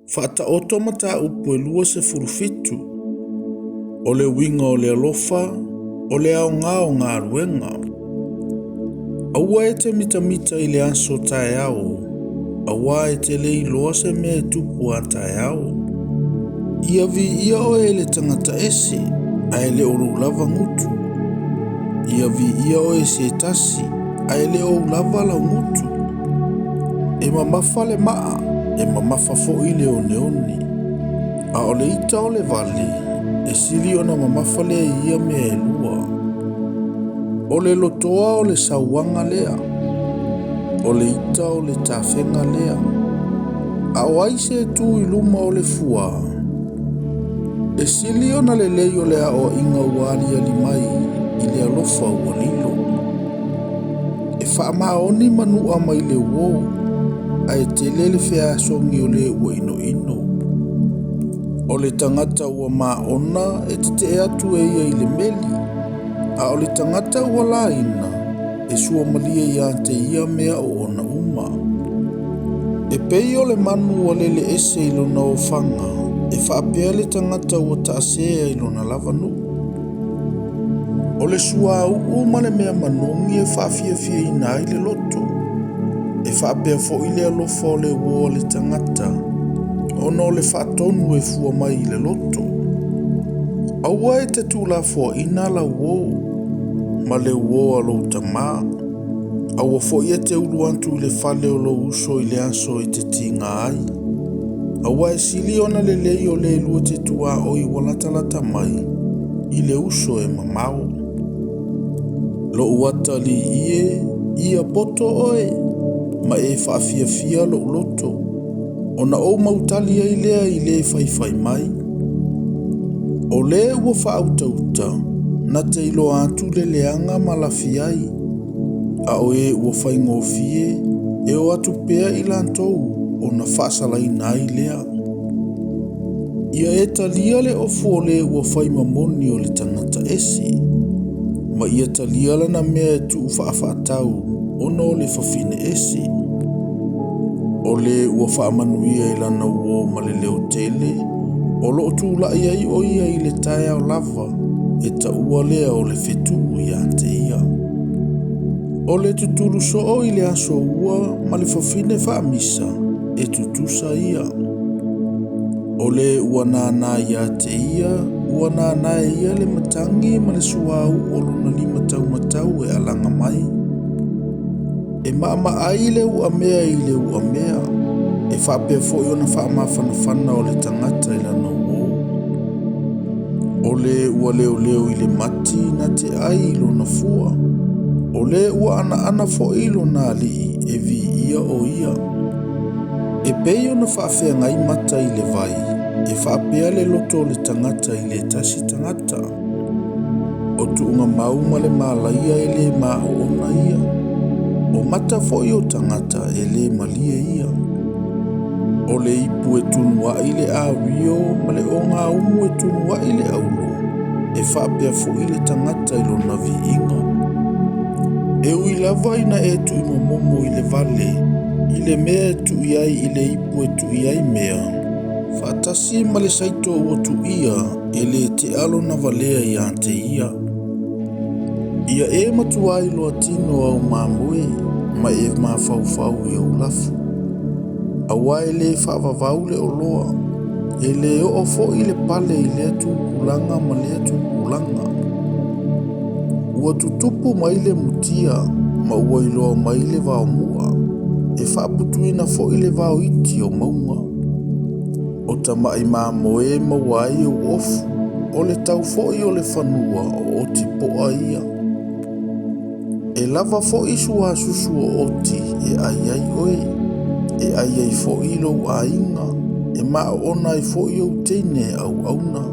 Fata oto mata upu e lua se furufitu. O le winga o le alofa, o le ao ngā ruenga. Aua e te mita i le aso tae au. Aua e te lei loa se mea e tupu a tae au. Ia vi ia o e le tangata ese, a e le oru lava ngutu. Ia vi ia o e se tasi, a e le o lava la ngutu. E mamafa le maa, e mamafa fo i le oneoni. A o le ita o le vale, e sili ona mamafa le ia mea e lua. O le lotoa o le sauanga lea. O le ita o le tafenga lea. A o aise tu i luma o le fua. E sili ona le lei o le a o inga wali ali mai i le alofa ua lilo. E wha maoni manua mai le uo. A e te lele fea songi o le ua ino. O le tangata ua maona e te atu e ia i le meli. A o le tangata ua laina e sua malia ia te ia mea o ona uma. E pei o le manu o lele ese i lona o fanga. E whaapea le tangata ua taasea i lona lavanu. O le sua au ma le mea manongi e whaafia ina i le loto. E whaapea fo i le alofa o le ua le tangata. Ono o le whaatonu e fua mai i le loto. Aua e te tūla fo ina la uou. Ma le uou alo tamaa. Aua fo i e te ulu antu i le fale o lo uso i le aso i te tinga ai. Aua e sili ona le lei o le lua te tua o i walatalata mai. I le uso e mamau. Lo uata li ia poto oe. Ma e whaafia lo loto. Ona o mautalia i lea i le whaifai mai. O le ua whautauta. Na te ilo atu le leanga malafi ai. A o e ua whaingofie. E o atu pea i lantou. O na whaasala nai lea. Ia e talia le ofo o le ua whaimamoni o le tangata esi. Ma ia talia lana mea e tu whaafātau ono o le whawhine esi. O le ua whaamanuia i lana uo ma le leo tele. O lo tūla ai o ia i le tae o lava. E ta ua lea o le whetu ia te ia. O le tuturu so o i le aso ua ma le whawhine whaamisa. E tutusa ia. O le ua nāna ia te ia, ua nāna ia le matangi ma le suau o luna 5 matau e alanga mai. E maama ai le ua mea i le ua mea. E whapea fo i ona whaamawhanawhana o le tangata i lana uo. O le ua leo i le mati na te ai i lona fua. O le ua ana fo i lona li e vi ia o ia. E pei ona whaafea ngai mata i le vai, e whaapea le loto le tangata i le tasi tangata. O tuunga mauma le malaia e le maa ona ia. O mata fo i o tangata e le malia ia. O le ipu e tunua i le awio, ma le o ngā umu e tunua i le aulo. E whaapea fo i le tangata i lona vi inga. E ui lava ina e tu i momo i le vale. I le mea tu iai i le ipu e tu iai mea. Whaatasi ma le saito o tu ia e le te alo na valea i ante ia. Ia e matuai loa tino au mamue ma e mawhauwhau i au lafu. Awa e le whaavavau le oloa. E le o fo i le pale i le atu kulanga ma le atu kulanga. Ua tutupu mai le mutia ma ua iloa mai le vaomua. E whaaputuina fo i le vao iti o maunga. O tamai mamoe mawai o ofu. O le tau fo i o le whanua o oti poa ia. E lava fo i sua susu o oti e ai oe. E ai fo i lo a inga. E maa ona i fo i o teine au auna.